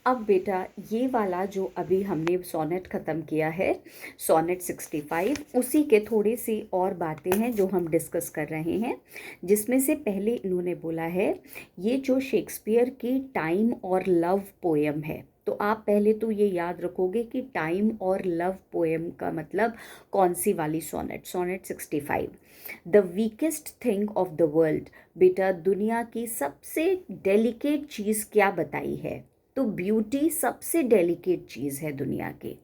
अब बेटा ये वाला जो अभी हमने सोनेट ख़त्म किया है, सोनेट 65, उसी के थोड़ी सी और बातें हैं जो हम डिस्कस कर रहे हैं। जिसमें से पहले इन्होंने बोला है, ये जो शेक्सपियर की टाइम और लव पोएम है, तो आप पहले तो ये याद रखोगे कि टाइम और लव पोएम का मतलब कौन सी वाली sonnet, sonnet 65। The weakest thing of the world, बेटा दुनिया की सबसे डेलिकेट चीज़ क्या बताई है? तो ब्यूटी सबसे डेलिकेट चीज़ है दुनिया की।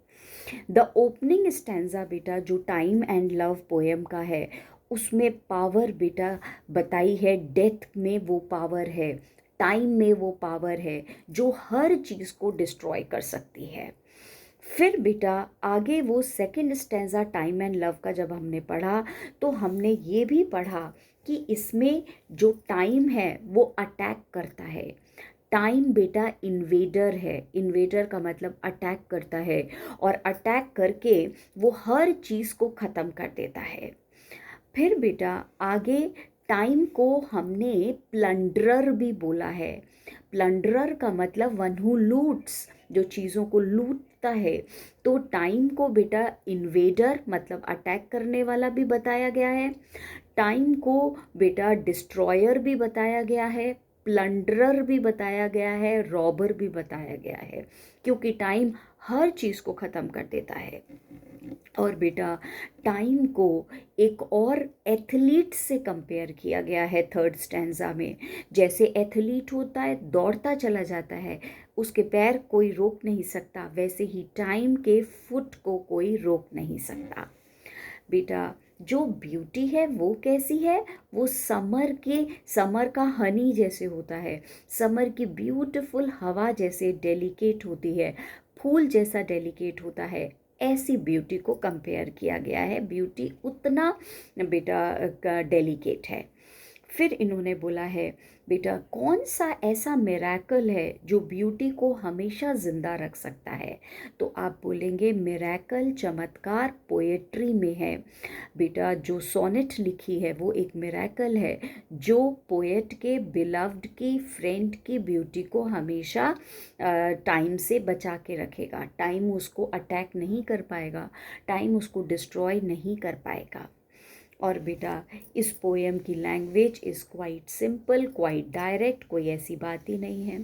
द ओपनिंग स्टैंजा बेटा जो टाइम एंड लव पोएम का है, उसमें पावर बेटा बताई है, डेथ में वो पावर है, टाइम में वो पावर है जो हर चीज़ को डिस्ट्रॉय कर सकती है। फिर बेटा आगे वो second stanza time and love का जब हमने पढ़ा, तो हमने ये भी पढ़ा कि इसमें जो टाइम है वो अटैक करता है। टाइम बेटा इन्वेडर है, इन्वेडर का मतलब अटैक करता है, और अटैक करके वो हर चीज़ को ख़त्म कर देता है। फिर बेटा आगे टाइम को हमने प्लंडरर भी बोला है। प्लंडरर का मतलब वन हु लूट्स, जो चीज़ों को लूटता है। तो टाइम को बेटा इन्वेडर मतलब अटैक करने वाला भी बताया गया है, टाइम को बेटा डिस्ट्रॉयर भी बताया गया है, प्लंडरर भी बताया गया है, रॉबर भी बताया गया है, क्योंकि टाइम हर चीज़ को ख़त्म कर देता है। और बेटा टाइम को एक और एथलीट से कंपेयर किया गया है थर्ड स्टैंजा में। जैसे एथलीट होता है, दौड़ता चला जाता है, उसके पैर कोई रोक नहीं सकता, वैसे ही टाइम के फुट को कोई रोक नहीं सकता। बेटा जो ब्यूटी है वो कैसी है? वो समर का हनी जैसे होता है, समर की ब्यूटीफुल हवा जैसे डेलिकेट होती है, फूल जैसा डेलिकेट होता है, ऐसी ब्यूटी को कंपेयर किया गया है। ब्यूटी उतना बेटा डेलिकेट है। फिर इन्होंने बोला है, बेटा कौन सा ऐसा मिरेकल है जो ब्यूटी को हमेशा ज़िंदा रख सकता है? तो आप बोलेंगे मिरेकल, चमत्कार पोएट्री में है। बेटा जो सोनेट लिखी है वो एक मिरेकल है, जो पोएट के बिलव्ड की, फ्रेंड की ब्यूटी को हमेशा टाइम से बचा के रखेगा। टाइम उसको अटैक नहीं कर पाएगा, टाइम उसको डिस्ट्रॉय नहीं कर पाएगा। और बेटा इस पोएम की language is quite simple, quite direct, कोई ऐसी बात ही नहीं है।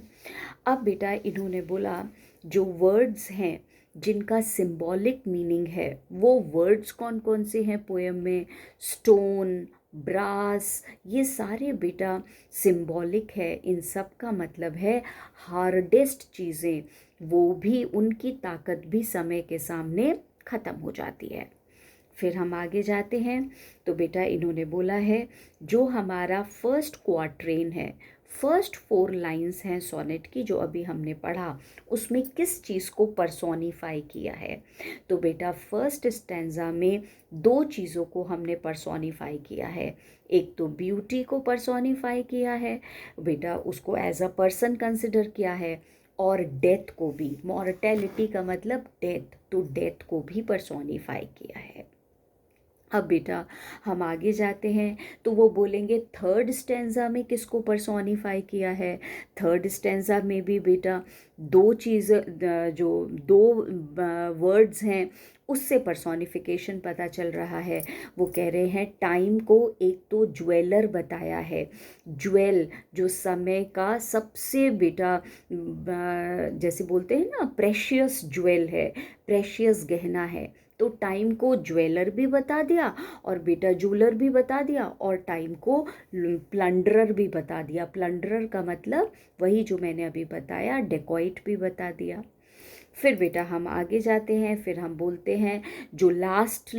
अब बेटा इन्होंने बोला जो वर्ड्स हैं जिनका सिंबॉलिक मीनिंग है, वो वर्ड्स कौन कौन से हैं पोएम में? स्टोन, ब्रास, ये सारे बेटा सिंबॉलिक है। इन सब का मतलब है हार्डेस्ट चीज़ें, वो भी उनकी ताकत भी समय के सामने ख़त्म हो जाती है। फिर हम आगे जाते हैं, तो बेटा इन्होंने बोला है जो हमारा फर्स्ट क्वाट्रेन है, फर्स्ट 4 लाइंस हैं सोनेट की जो अभी हमने पढ़ा, उसमें किस चीज़ को पर्सोनिफाई किया है? तो बेटा फर्स्ट स्टैंजा में 2 चीज़ों को हमने पर्सोनिफाई किया है। एक तो ब्यूटी को पर्सोनिफाई किया है, बेटा उसको एज अ पर्सन कंसिडर किया है, और डेथ को भी, मॉर्टेलिटी का मतलब डेथ, तो डेथ को भी पर्सोनिफाई किया है। अब बेटा हम आगे जाते हैं, तो वो बोलेंगे थर्ड स्टैंजा में किसको पर्सोनिफाई किया है? थर्ड स्टैंजा में भी बेटा 2 चीज़, जो 2 वर्ड्स हैं उससे पर्सोनिफिकेशन पता चल रहा है। वो कह रहे हैं टाइम को एक तो ज्वेलर बताया है, ज्वेल जो समय का सबसे बेटा जैसे बोलते हैं ना प्रेशियस ज्वेल है, प्रेशियस गहना है। तो टाइम को ज्वेलर भी बता दिया, और बेटा जूलर भी बता दिया, और टाइम को प्लंडरर भी बता दिया। प्लंडरर का मतलब वही जो मैंने अभी बताया, डेकॉइट भी बता दिया। फिर बेटा हम आगे जाते हैं, फिर हम बोलते हैं जो लास्ट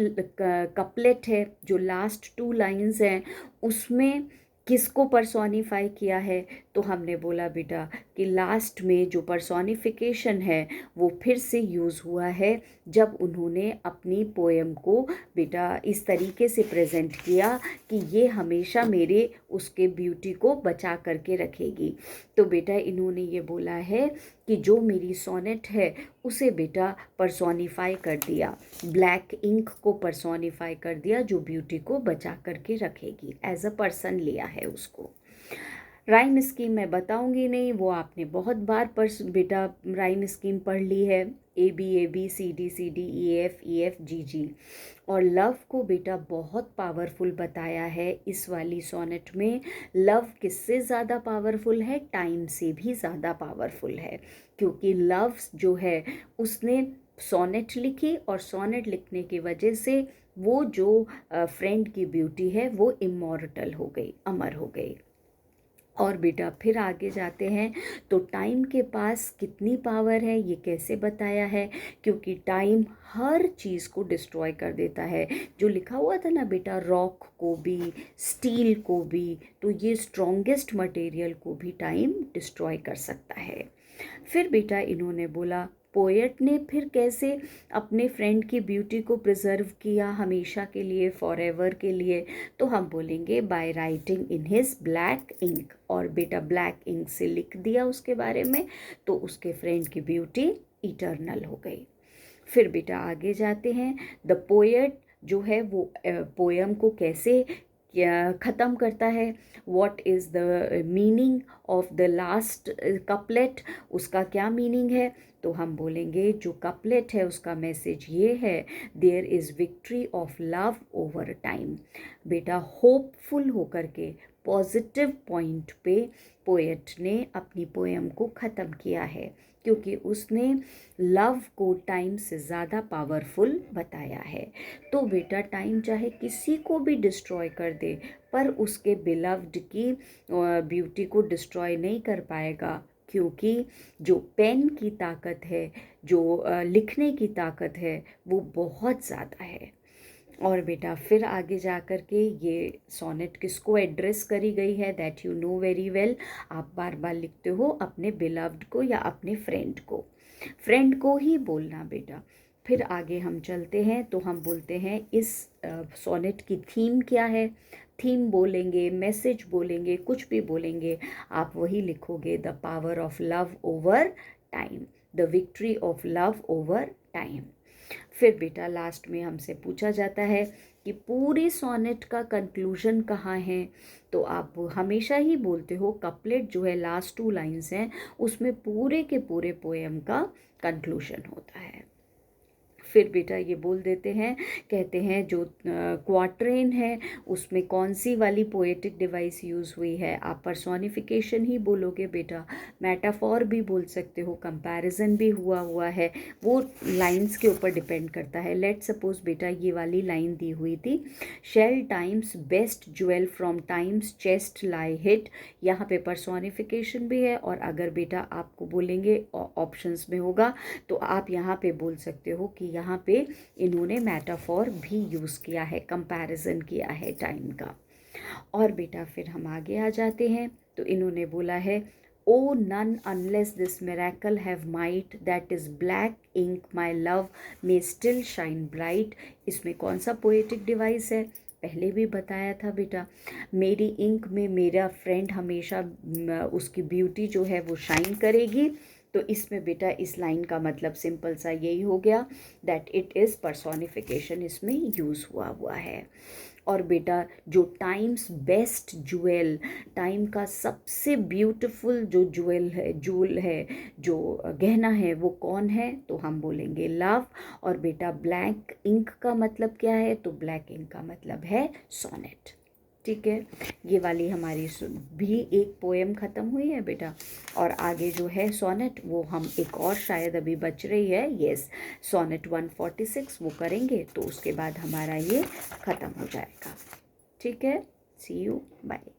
कपलेट है, जो लास्ट 2 लाइंस हैं, उसमें किसको पर्सोनिफाई किया है? तो हमने बोला बेटा कि लास्ट में जो पर्सोनिफिकेशन है वो फिर से यूज़ हुआ है जब उन्होंने अपनी पोएम को बेटा इस तरीके से प्रेजेंट किया कि ये हमेशा मेरे उसके ब्यूटी को बचा करके रखेगी। तो बेटा इन्होंने ये बोला है कि जो मेरी सोनेट है उसे बेटा पर्सोनिफाई कर दिया, ब्लैक इंक को पर्सोनिफाई कर दिया जो ब्यूटी को बचा करके रखेगी, एज अ पर्सन लिया है उसको। राइम स्कीम मैं बताऊंगी नहीं, वो आपने बहुत बार पर बेटा राइम स्कीम पढ़ ली है, A B C D E F G G. और लव को बेटा बहुत पावरफुल बताया है इस वाली सोनेट में। लव किससे ज़्यादा पावरफुल है? टाइम से भी ज़्यादा पावरफुल है, क्योंकि लव जो है उसने सोनेट लिखी और सोनेट लिखने की वजह से वो जो फ्रेंड की ब्यूटी है वो इमॉर्टल हो गई, अमर हो गई। और बेटा फिर आगे जाते हैं तो टाइम के पास कितनी पावर है ये कैसे बताया है? क्योंकि टाइम हर चीज़ को डिस्ट्रॉय कर देता है। जो लिखा हुआ था ना बेटा, रॉक को भी, स्टील को भी, तो ये स्ट्रॉन्गेस्ट मटेरियल को भी टाइम डिस्ट्रॉय कर सकता है। फिर बेटा इन्होंने बोला पोएट ने फिर कैसे अपने फ्रेंड की ब्यूटी को प्रिजर्व किया हमेशा के लिए, फॉर एवर के लिए? तो हम बोलेंगे by writing in his black ink. और बेटा ब्लैक इंक से लिख दिया उसके बारे में, तो उसके फ्रेंड की ब्यूटी इटर्नल हो गई। फिर बेटा आगे जाते हैं, द पोएट जो है वो पोएम को कैसे ख़त्म करता है। What is the meaning of the last couplet, उसका क्या मीनिंग है? तो हम बोलेंगे जो कपलेट है उसका मैसेज ये है, there is victory of love over time. बेटा होपफुल होकर के पॉजिटिव पॉइंट पे पोएट ने अपनी पोएम को ख़त्म किया है, क्योंकि उसने लव को टाइम से ज़्यादा पावरफुल बताया है। तो बेटा टाइम चाहे किसी को भी डिस्ट्रॉय कर दे, पर उसके बिलव्ड की ब्यूटी को डिस्ट्रॉय नहीं कर पाएगा, क्योंकि जो पेन की ताकत है, जो लिखने की ताकत है, वो बहुत ज़्यादा है। और बेटा फिर आगे जा कर के ये सोनेट किसको एड्रेस करी गई है, that you know very well. आप बार बार लिखते हो अपने बिलव्ड को या अपने फ्रेंड को, फ्रेंड को ही बोलना बेटा। फिर आगे हम चलते हैं तो हम बोलते हैं इस सोनेट की थीम क्या है। थीम बोलेंगे, मैसेज बोलेंगे, कुछ भी बोलेंगे, आप वही लिखोगे, the power of love over time, the victory of love over time. फिर बेटा लास्ट में हमसे पूछा जाता है कि पूरी सोनेट का कंक्लूजन कहाँ है? तो आप हमेशा ही बोलते हो कपलेट जो है, लास्ट 2 लाइन्स हैं, उसमें पूरे के पूरे पोएम का कंक्लूजन होता है। फिर बेटा ये बोल देते हैं, कहते हैं जो क्वाट्रेन है उसमें कौन सी वाली पोएटिक डिवाइस यूज़ हुई है। आप पर्सोनिफिकेशन ही बोलोगे बेटा, मेटाफॉर भी बोल सकते हो, कंपैरिजन भी हुआ है, वो लाइंस के ऊपर डिपेंड करता है। लेट सपोज बेटा ये वाली लाइन दी हुई थी, shall time's best jewel from time's chest lie hid, यहाँ पे पर्सोनिफिकेशन भी है। और अगर बेटा आपको बोलेंगे ऑप्शंस में होगा तो आप यहाँ पे बोल सकते हो कि यहाँ पे इन्होंने मेटाफॉर भी यूज़ किया है, कंपैरिजन किया है टाइम का। और बेटा फिर हम आगे आ जाते हैं तो इन्होंने बोला है, O none unless this miracle have might, that is black ink my love may still shine bright. इसमें कौन सा पोएटिक डिवाइस है? पहले भी बताया था बेटा, मेरी इंक में मेरा फ्रेंड हमेशा उसकी ब्यूटी जो है वो शाइन करेगी। तो इसमें बेटा इस लाइन का मतलब सिंपल सा यही हो गया, दैट इट इज़ पर्सोनिफिकेशन इसमें यूज़ हुआ है। और बेटा जो टाइम्स बेस्ट ज्वेल, टाइम का सबसे ब्यूटीफुल जो जूल है, जो गहना है, वो कौन है? तो हम बोलेंगे लव। और बेटा ब्लैक इंक का मतलब क्या है? तो ब्लैक इंक का मतलब है सोनेट। ठीक है, ये वाली हमारी भी एक पोएम ख़त्म हुई है बेटा। और आगे जो है सोनेट, वो हम एक और शायद अभी बच रही है, यस, सोनेट 146 वो करेंगे तो उसके बाद हमारा ये ख़त्म हो जाएगा। ठीक है, सी यू, बाय।